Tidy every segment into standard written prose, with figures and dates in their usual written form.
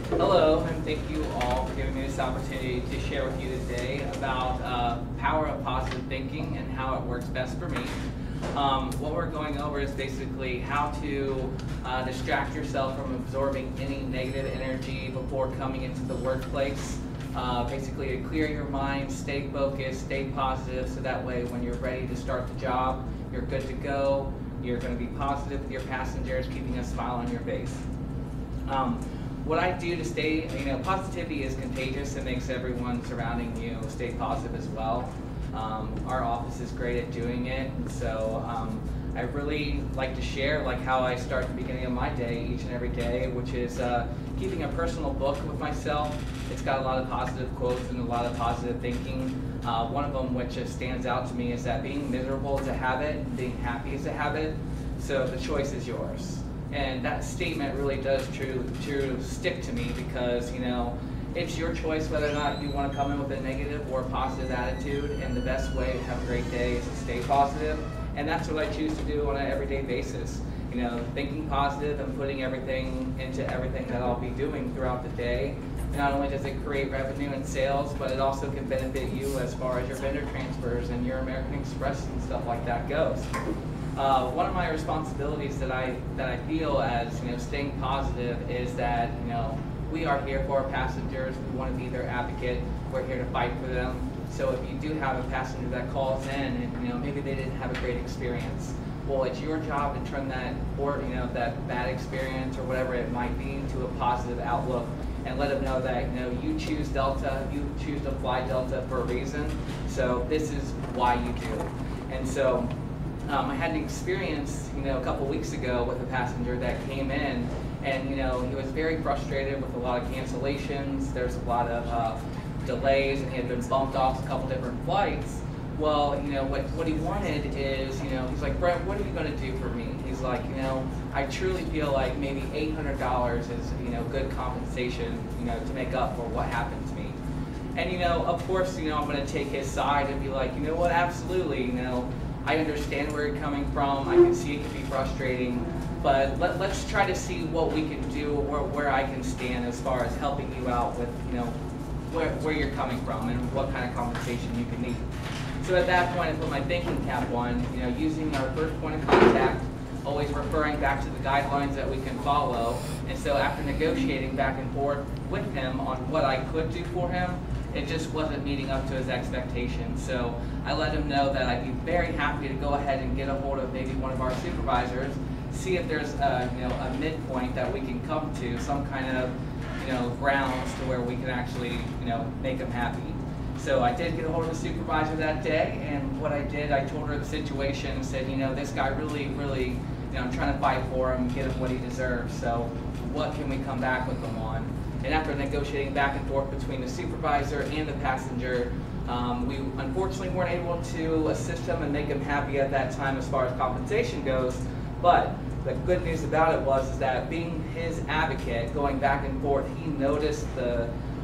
Hello, and thank you all for giving me this opportunity to share with you today about power of positive thinking and how it works best for me. What we're going over is basically how to distract yourself from absorbing any negative energy before coming into the workplace. Basically to clear your mind, stay focused, stay positive, so that way when you're ready to start the job, you're good to go, you're going to be positive with your passengers, keeping a smile on your face. What I do to stay, positivity is contagious. It makes everyone surrounding you stay positive as well. Our office is great at doing it, and so I really like to share how I start the beginning of my day each and every day, which is keeping a personal book with myself. It's got a lot of positive quotes and a lot of positive thinking. One of them which just stands out to me is that being miserable is a habit, and being happy is a habit, so the choice is yours. And that statement really does true stick to me because, it's your choice whether or not you want to come in with a negative or positive attitude, and the best way to have a great day is to stay positive. And that's what I choose to do on an everyday basis. Thinking positive and putting everything into everything that I'll be doing throughout the day. Not only does it create revenue and sales, but it also can benefit you as far as your vendor transfers and your American Express and stuff like that goes. One of my responsibilities that I feel as staying positive is that we are here for our passengers. We want to be their advocate. We're here to fight for them. So if you do have a passenger that calls in and maybe they didn't have a great experience, well, it's your job to turn that that bad experience or whatever it might be to a positive outlook, and let them know that you choose Delta, you choose to fly Delta for a reason. So this is why you do. And so I had an experience, a couple weeks ago with a passenger that came in, and he was very frustrated with a lot of cancellations. There's a lot of delays, and he had been bumped off a couple different flights. Well, what he wanted is, he's like, Brent, what are you going to do for me? He's like, I truly feel like maybe $800 is, good compensation, to make up for what happened to me. And of course, I'm going to take his side and be like, you know what, absolutely, I understand where you're coming from. I can see it can be frustrating, but let's try to see what we can do, or where I can stand as far as helping you out with, where you're coming from and what kind of compensation you can need. So at that point, I put my thinking cap on, using our first point of contact, always referring back to the guidelines that we can follow. And so after negotiating back and forth with him on what I could do for him, it just wasn't meeting up to his expectations. So I let him know that I'd be very happy to go ahead and get a hold of maybe one of our supervisors, see if there's a midpoint that we can come to, some kind of grounds to where we can actually make him happy. So I did get a hold of the supervisor that day, and what I did, I told her the situation and said, this guy really, I'm trying to fight for him, get him what he deserves, so what can we come back with him on? And after negotiating back and forth between the supervisor and the passenger, we unfortunately weren't able to assist him and make him happy at that time as far as compensation goes. But the good news about it was that being his advocate, going back and forth, he noticed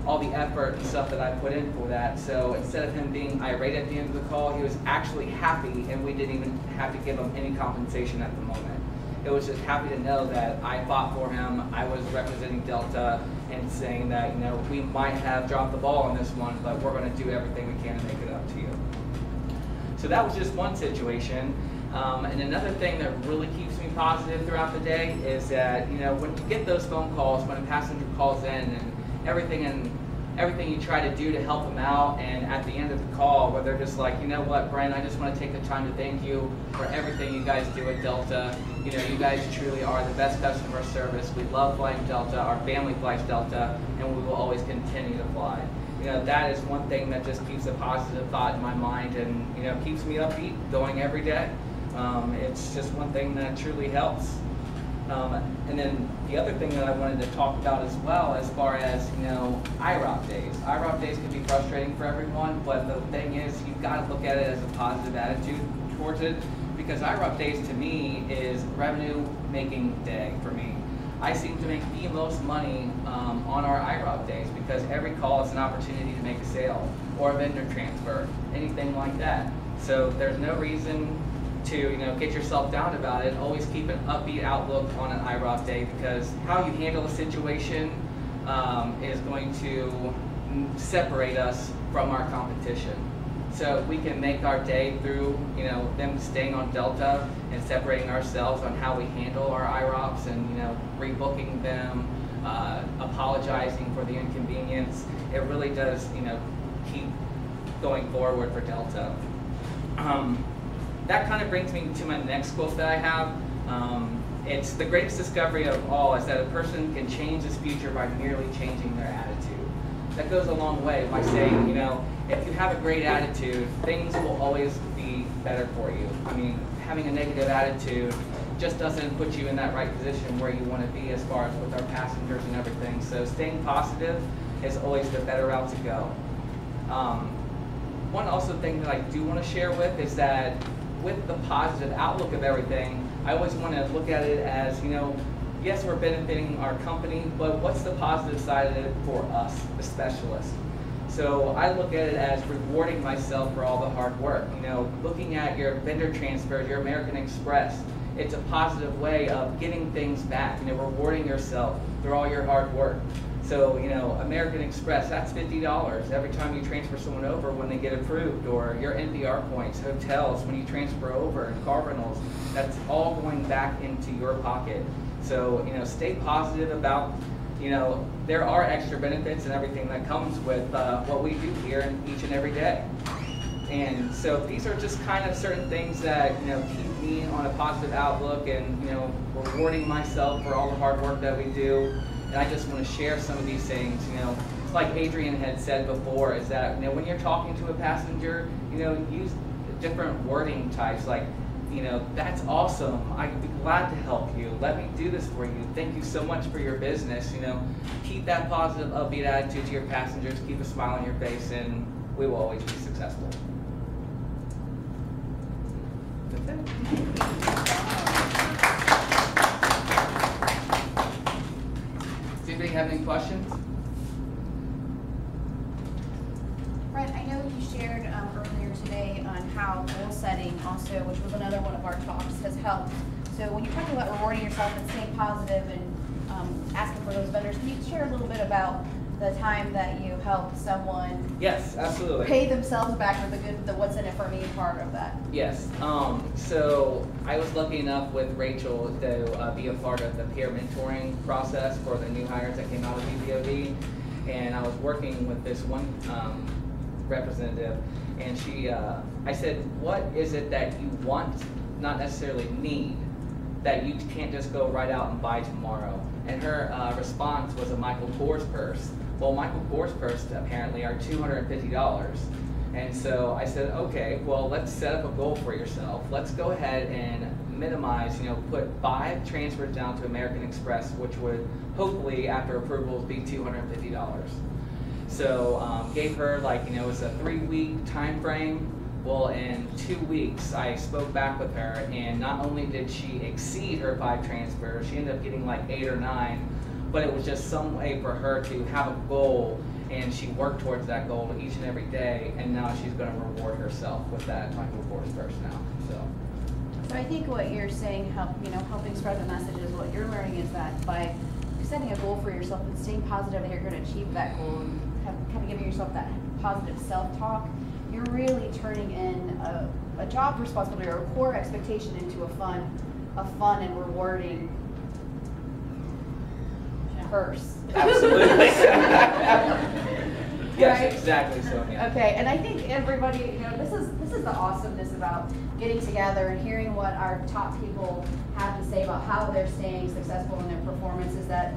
all the effort and stuff that I put in for that. So instead of him being irate at the end of the call, he was actually happy, and we didn't even have to give him any compensation at the moment. It was just happy to know that I fought for him, I was representing Delta, and saying that we might have dropped the ball on this one, but we're going to do everything we can to make it up to you. So that was just one situation. And another thing that really keeps me positive throughout the day is that when you get those phone calls, when a passenger calls in and everything you try to do to help them out, and at the end of the call where they're just like, you know what, Brent, I just want to take the time to thank you for everything you guys do at Delta. You guys truly are the best customer service. We love flying Delta. Our family flies Delta, and we will always continue to fly. That is one thing that just keeps a positive thought in my mind, and keeps me upbeat going every day. It's just one thing that truly helps. And then the other thing that I wanted to talk about as well, as far as IROP days. IROP days can be frustrating for everyone, but the thing is, you've got to look at it as a positive attitude towards it, because IROP days to me is revenue making day for me. I seem to make the most money on our IROP days, because every call is an opportunity to make a sale or a vendor transfer, anything like that. So there's no reason to get yourself down about it. Always keep an upbeat outlook on an IROP day, because how you handle a situation is going to separate us from our competition. So we can make our day through, them staying on Delta and separating ourselves on how we handle our IROPS and, rebooking them, apologizing for the inconvenience. It really does, keep going forward for Delta. That kind of brings me to my next quote that I have. It's the greatest discovery of all is that a person can change his future by merely changing their attitude. That goes a long way by saying, if you have a great attitude, things will always be better for you. I mean, having a negative attitude just doesn't put you in that right position where you want to be as far as with our passengers and everything. So staying positive is always the better route to go. One also thing that I do want to share with is that with the positive outlook of everything, I always want to look at it as, yes, we're benefiting our company, but what's the positive side of it for us, the specialists? So I look at it as rewarding myself for all the hard work. Looking at your vendor transfers, your American Express, it's a positive way of getting things back, rewarding yourself through all your hard work. So, American Express, that's $50 every time you transfer someone over when they get approved, or your NPR points, hotels, when you transfer over, and car rentals, that's all going back into your pocket. So, stay positive about, there are extra benefits and everything that comes with what we do here each and every day. And so these are just kind of certain things that, keep me on a positive outlook and, rewarding myself for all the hard work that we do. And I just want to share some of these things, like Adrian had said before, is that, when you're talking to a passenger, use different wording types like, that's awesome. I'd be glad to help you. Let me do this for you. Thank you so much for your business. Keep that positive, upbeat attitude to your passengers. Keep a smile on your face, and we will always be successful. That's it. Does anybody have any questions? Brent, I know you shared earlier today on how goal setting also, which was another one of our talks, has helped. So when you're talking about rewarding yourself and staying positive and asking for those vendors, can you share a little bit about the time that you helped someone Yes, absolutely. pay themselves back for the what's in it for me part of that? Yes. So I was lucky enough with Rachel to be a part of the peer mentoring process for the new hires that came out of BBOD. And I was working with this one representative, and I said, what is it that you want, not necessarily need, that you can't just go right out and buy tomorrow? And her response was a Michael Kors purse. Well, Michael Kors purses apparently are $250. And so I said, okay, well, let's set up a goal for yourself. Let's go ahead and minimize, put 5 transfers down to American Express, which would hopefully, after approvals, be $250. So gave her it was a 3-week time frame. Well, in 2 weeks, I spoke back with her, and not only did she exceed her 5 transfers, she ended up getting 8 or 9, but it was just some way for her to have a goal, and she worked towards that goal each and every day, and now she's going to reward herself with that Michael Kors purse now. So I think what you're saying, helping spread the message is what you're learning is that by setting a goal for yourself and staying positive that you're going to achieve that goal, and kind of giving yourself that positive self-talk, you're really turning in a job responsibility or a core expectation into a fun and rewarding purse. Absolutely. Yes, right? Exactly so. Yeah. Okay, and I think everybody, this is the awesomeness about getting together and hearing what our top people have to say about how they're staying successful in their performance is that,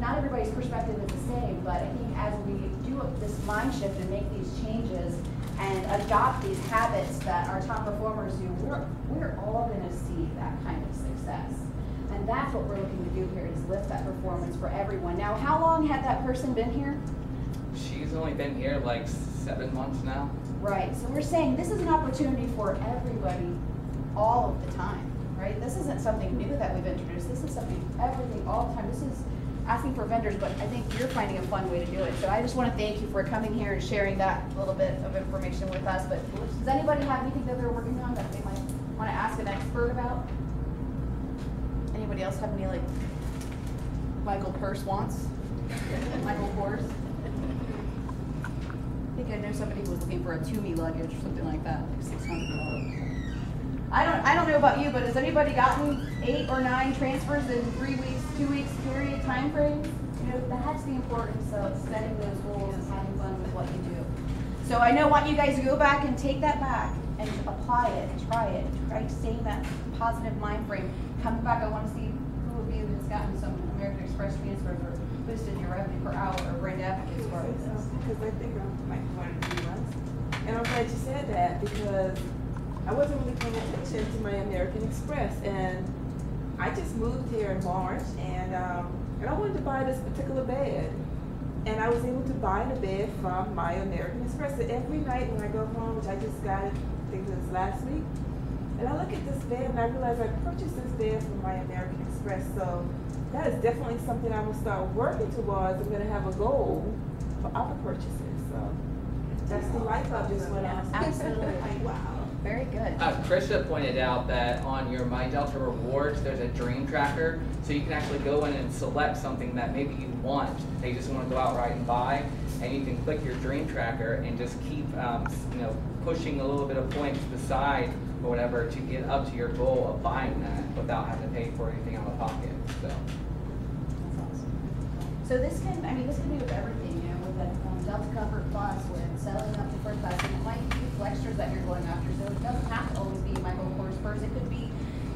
not everybody's perspective is the same, but I think as we do this mind shift and make these changes and adopt these habits that our top performers do, we're all going to see that kind of success. And that's what we're looking to do here, is lift that performance for everyone. Now, how long had that person been here? She's only been here 7 months now. Right, so we're saying this is an opportunity for everybody all of the time, right? This isn't something new that we've introduced. This is something everything all the time. This is asking for vendors, but I think you're finding a fun way to do it. So I just want to thank you for coming here and sharing that little bit of information with us. But does anybody have anything that they're working on that they might want to ask an expert about? Anybody else have any Michael Purse wants? Michael Kors. I think I know somebody who was looking for a Toomey luggage or something like that, like $600. I don't know about you, but has anybody gotten 8 or 9 transfers in 3 weeks, 2 weeks period time frame? You know, that's the importance of setting those goals and having fun with what you do. So I want you guys to go back and take that back and apply it, try staying that positive mind frame. Come back, I want to see who of you has gotten some American Express transfers or boosted your revenue per hour or brand advocates for it. Because I think I'm like 1 or 2 months. And I'm glad you said that because I wasn't really paying attention to my American Express. And I just moved here in March and I wanted to buy this particular bed. And I was able to buy the bed from my American Express. So every night when I go home, which I just got it, I think it was last week, and I look at this bed and I realize I purchased this bed from my American Express. So that is definitely something I will start working towards. I'm going to have a goal for other purchases. So that's the light bulb just went out. Absolutely. Wow. Very good. Krista pointed out that on your My Delta Rewards, there's a dream tracker, so you can actually go in and select something that maybe you want, that you just want to go outright and buy, and you can click your dream tracker and just keep, pushing a little bit of points beside or whatever to get up to your goal of buying that without having to pay for anything out of pocket. So. That's awesome. So this can be with everything, with that Delta Comfort Plus, with selling up to first class, and it might be flextras that you're going after. So it doesn't have to always be Michael Kors purse. It could be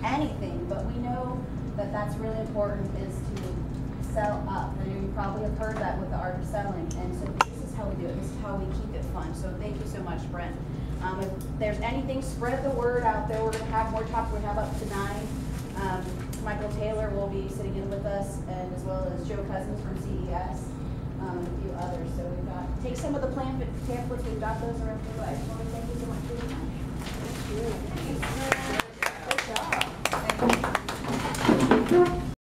anything, but we know that that's really important is to sell up. And you probably have heard that with the art of selling. And so this is how we do it. This is how we keep it fun. So thank you so much, Brent. If there's anything, spread the word out there. We're going to have more talk. We have up to 9. Michael Taylor will be sitting in with us, and as well as Joe Cousins from CES, and a few others. So we've got, take some of the pamphlets, we've got those around. I just want to thank you